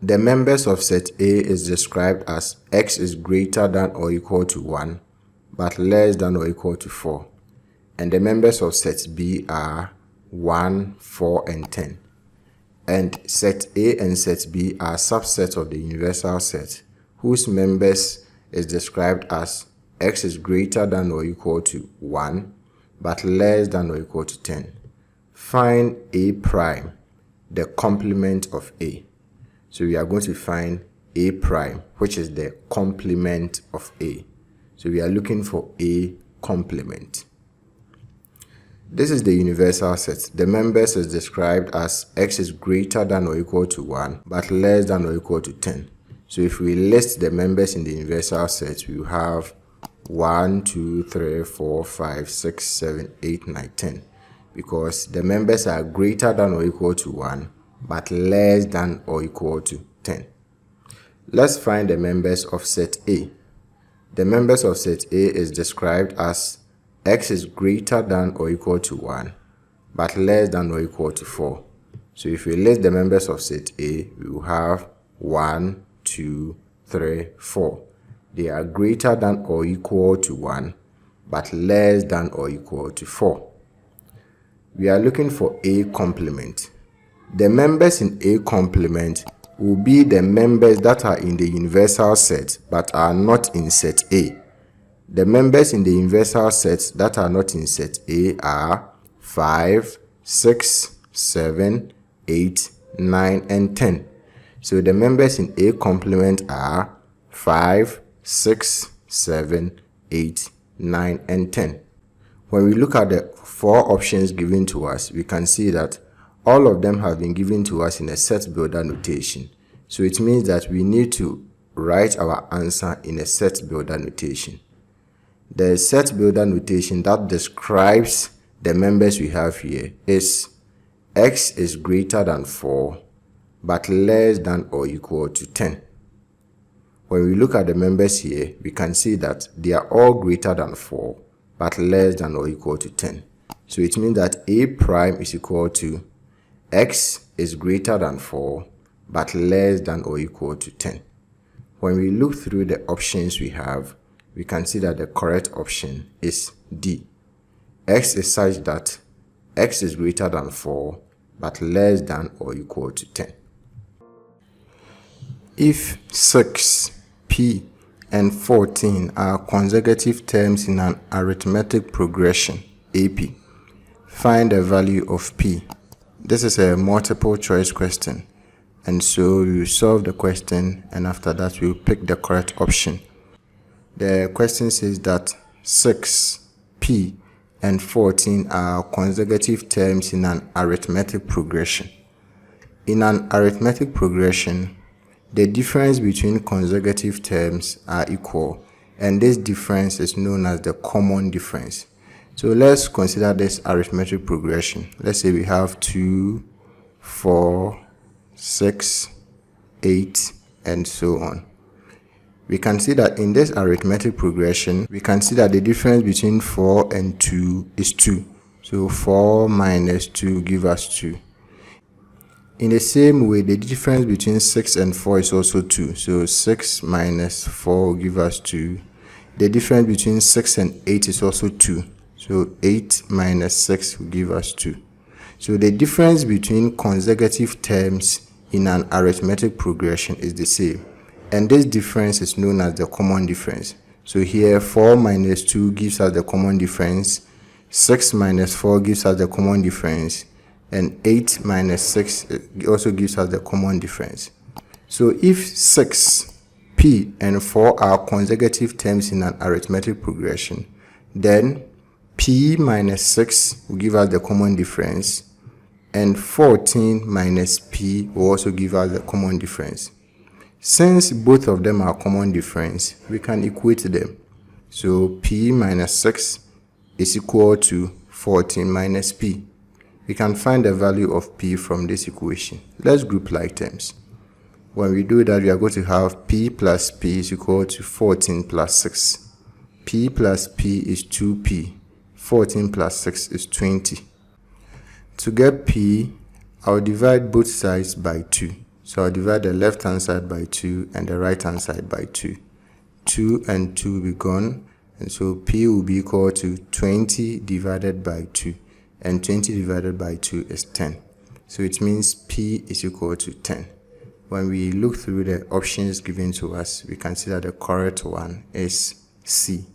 The members of set A is described as x is greater than or equal to 1, but less than or equal to 4. And the members of set B are 1, 4, and 10. And set A and set B are subsets of the universal set, whose members is described as x is greater than or equal to 1, but less than or equal to 10. Find A prime, the complement of A. So we are going to find A prime, which is the complement of A. So we are looking for A complement. This is the universal set. The members is described as x is greater than or equal to 1, but less than or equal to 10. So if we list the members in the universal set, we have 1, 2, 3, 4, 5, 6, 7, 8, 9, 10. Because the members are greater than or equal to 1, but less than or equal to 10. Let's find the members of set A. The members of set A is described as x is greater than or equal to 1, but less than or equal to 4. So if we list the members of set A, we will have 1, 2, 3, 4. They are greater than or equal to 1, but less than or equal to 4. We are looking for A complement. The members in A complement will be the members that are in the universal set but are not in set A. The members in the universal set that are not in set A are 5, 6, 7, 8, 9, and 10. So the members in A complement are 5, 6, 7, 8, 9, and 10. When we look at the 4 options given to us, we can see that all of them have been given to us in a set builder notation. So it means that we need to write our answer in a set builder notation. The set builder notation that describes the members we have here is x is greater than 4, but less than or equal to 10. When we look at the members here, we can see that they are all greater than 4, but less than or equal to 10. So it means that A prime is equal to x is greater than 4, but less than or equal to 10. When we look through the options we have, we can see that the correct option is D. X is such that x is greater than 4, but less than or equal to 10. If 6, P, and 14 are consecutive terms in an arithmetic progression, AP, find the value of P. This is a multiple choice question, and so we will solve the question, and after that we will pick the correct option. The question says that 6, P, and 14 are consecutive terms in an arithmetic progression. In an arithmetic progression, the difference between consecutive terms are equal, and this difference is known as the common difference. So let's consider this arithmetic progression. Let's say we have 2, 4, 6, 8, and so on. We can see that in this arithmetic progression, we can see that the difference between 4 and 2 is 2. So 4 minus 2 gives us 2. In the same way, the difference between 6 and 4 is also 2. So 6 minus 4 will give us 2. The difference between 6 and 8 is also 2. So 8 minus 6 will give us 2. So the difference between consecutive terms in an arithmetic progression is the same. And this difference is known as the common difference. So here 4 minus 2 gives us the common difference. 6 minus 4 gives us the common difference. And 8 minus 6 also gives us the common difference. So if 6, P, and 4 are consecutive terms in an arithmetic progression, then P minus 6 will give us the common difference, and 14 minus P will also give us the common difference. Since both of them are common difference, we can equate them. So P minus 6 is equal to 14 minus P. We can find the value of P from this equation. Let's group like terms. When we do that, we are going to have P plus P is equal to 14 plus 6. P plus P is 2P. 14 plus 6 is 20. To get P, I'll divide both sides by 2. So I'll divide the left hand side by 2 and the right hand side by 2. 2 and 2 will be gone, and so P will be equal to 20 divided by 2, and 20 divided by 2 is 10. So it means P is equal to 10. When we look through the options given to us, we can see that the correct one is C.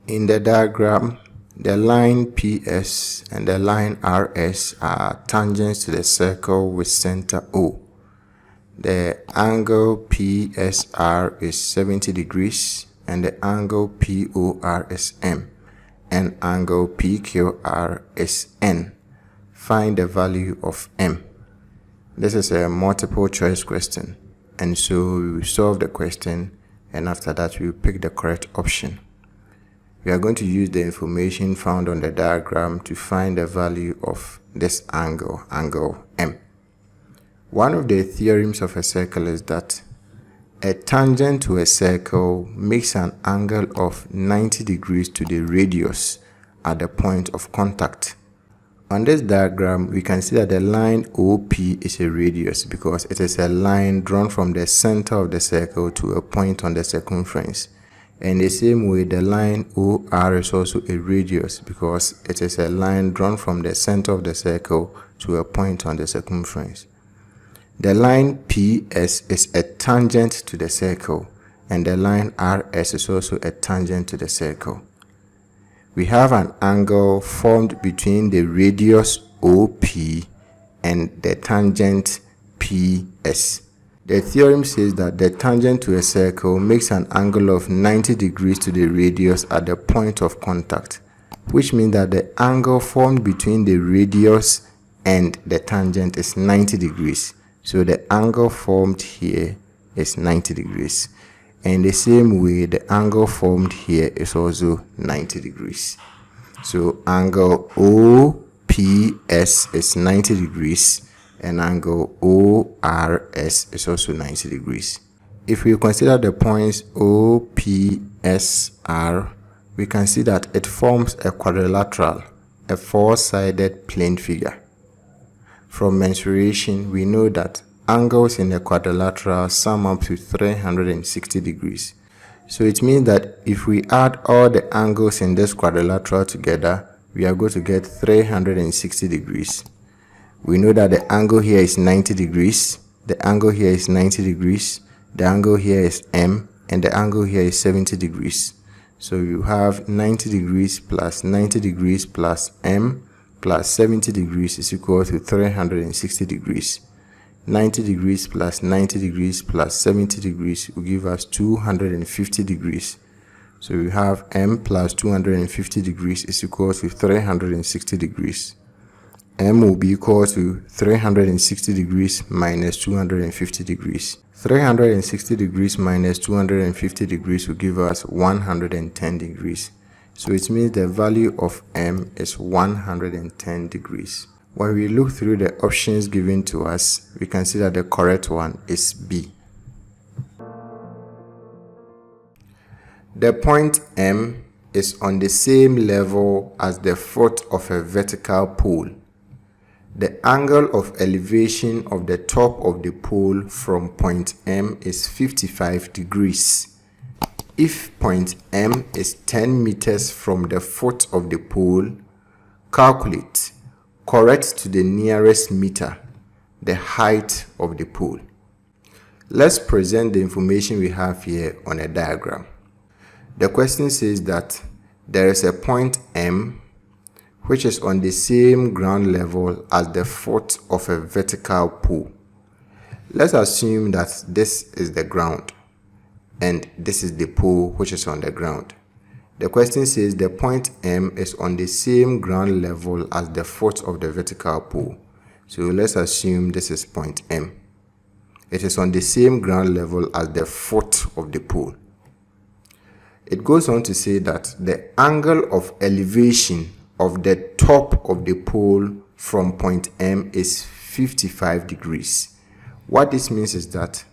In the diagram, the line PS and the line RS are tangents to the circle with center O. The angle PSR is 70 degrees and the angle POR is M, and angle PQR is N. Find the value of M. This is a multiple choice question, and so we will solve the question, and after that we will pick the correct option. We are going to use the information found on the diagram to find the value of this angle, angle M. One of the theorems of a circle is that a tangent to a circle makes an angle of 90 degrees to the radius at the point of contact. On this diagram, we can see that the line OP is a radius because it is a line drawn from the center of the circle to a point on the circumference. In the same way, the line OR is also a radius because it is a line drawn from the center of the circle to a point on the circumference. The line PS is a tangent to the circle, and the line RS is also a tangent to the circle. We have an angle formed between the radius OP and the tangent PS. The theorem says that the tangent to a circle makes an angle of 90 degrees to the radius at the point of contact, which means that the angle formed between the radius and the tangent is 90 degrees. So the angle formed here is 90 degrees. And the same way, the angle formed here is also 90 degrees. So angle OPS is 90 degrees. And angle ORS is also 90 degrees. If we consider the points OPSR, we can see that it forms a quadrilateral, a four-sided plane figure. From mensuration, we know that angles in a quadrilateral sum up to 360 degrees. So it means that if we add all the angles in this quadrilateral together, we are going to get 360 degrees. We know that the angle here is 90 degrees, the angle here is 90 degrees, the angle here is M, and the angle here is 70 degrees. So you have 90 degrees plus 90 degrees plus M plus 70 degrees is equal to 360 degrees. 90 degrees plus 90 degrees plus 70 degrees will give us 250 degrees. So we have M plus 250 degrees is equal to 360 degrees. M will be equal to 360 degrees minus 250 degrees. 360 degrees minus 250 degrees will give us 110 degrees. So it means the value of M is 110 degrees. When we look through the options given to us, we can see that the correct one is B. The point M is on the same level as the foot of a vertical pole. The angle of elevation of the top of the pole from point M is 55 degrees. If point M is 10 meters from the foot of the pole, calculate, correct to the nearest meter, the height of the pole. Let's present the information we have here on a diagram. The question says that there is a point M which is on the same ground level as the foot of a vertical pole. Let's assume that this is the ground and this is the pole which is on the ground. The question says the point M is on the same ground level as the foot of the vertical pole. So let's assume this is point M. It is on the same ground level as the foot of the pole. It goes on to say that the angle of elevation of the top of the pole from point M is 55 degrees. What this means is that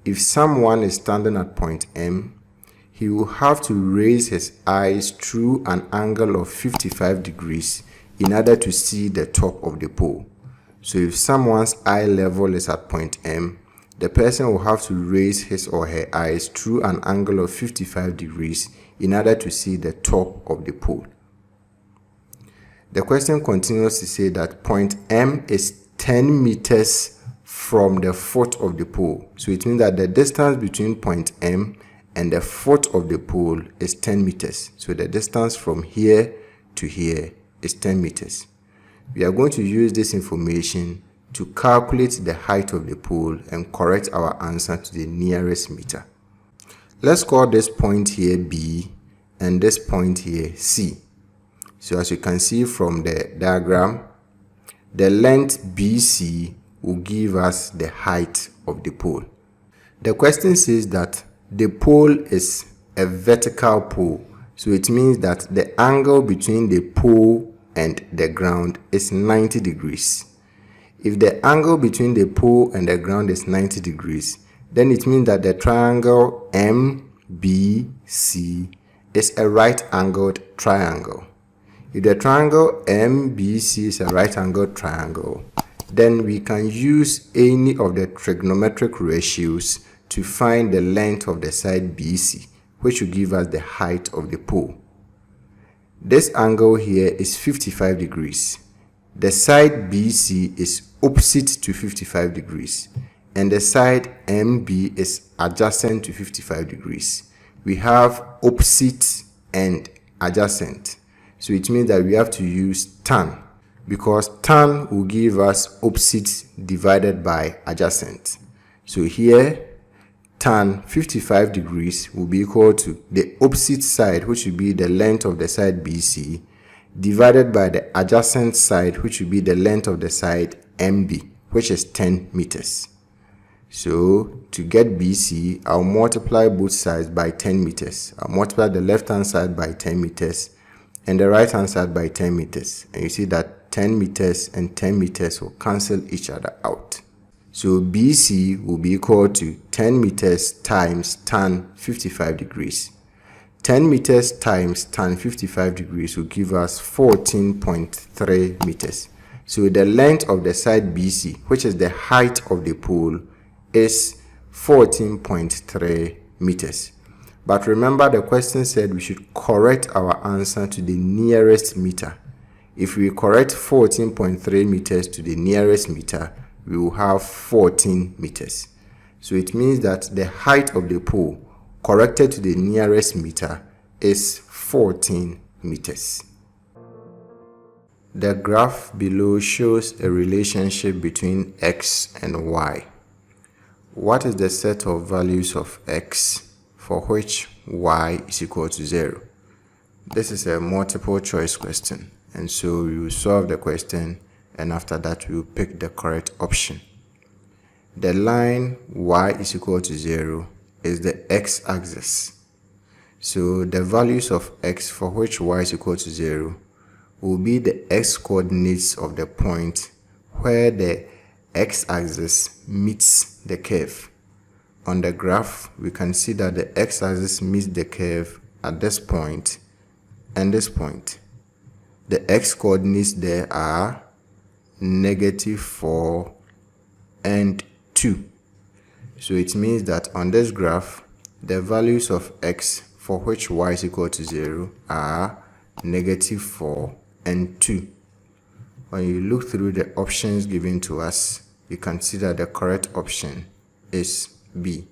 if someone is standing at point M, he will have to raise his eyes through an angle of 55 degrees in order to see the top of the pole. So if someone's eye level is at point M, the person will have to raise his or her eyes through an angle of 55 degrees in order to see the top of the pole. The question continues to say that point M is 10 meters from the foot of the pole. So it means that the distance between point M and the foot of the pole is 10 meters. So the distance from here to here is 10 meters. We are going to use this information to calculate the height of the pole and correct our answer to the nearest meter. Let's call this point here B and this point here C. So as you can see from the diagram, the length BC will give us the height of the pole. The question says that the pole is a vertical pole. So it means that the angle between the pole and the ground is 90 degrees. If the angle between the pole and the ground is 90 degrees, then it means that the triangle MBC is a right-angled triangle. If the triangle MBC is a right-angled triangle, then we can use any of the trigonometric ratios to find the length of the side BC, which will give us the height of the pole. This angle here is 55 degrees. The side BC is opposite to 55 degrees, and the side MB is adjacent to 55 degrees. We have opposite and adjacent. So it means that we have to use tan, because tan will give us opposite divided by adjacent. So here, tan 55 degrees will be equal to the opposite side, which will be the length of the side BC, divided by the adjacent side, which will be the length of the side MB, which is 10 meters. So to get BC, I'll multiply both sides by 10 meters. I'll multiply the left-hand side by 10 meters and the right-hand side by 10 meters. And you see that 10 meters and 10 meters will cancel each other out. So BC will be equal to 10 meters times tan 55 degrees. 10 meters times tan 55 degrees will give us 14.3 meters. So the length of the side BC, which is the height of the pole, is 14.3 meters. But remember, the question said we should correct our answer to the nearest meter. If we correct 14.3 meters to the nearest meter, we will have 14 meters. So it means that the height of the pole corrected to the nearest meter is 14 meters. The graph below shows a relationship between x and y. What is the set of values of x for which y is equal to 0? This is a multiple choice question, and so we will solve the question, and after that we will pick the correct option. The line y is equal to 0 is the x-axis. So the values of x for which y is equal to 0 will be the x-coordinates of the point where the x-axis meets the curve. On the graph, we can see that the x-axis meets the curve at this point and this point. The x-coordinates there are -4 and 2. So it means that on this graph, the values of x for which y is equal to 0 are -4 and 2. When you look through the options given to us, you can see that the correct option is B.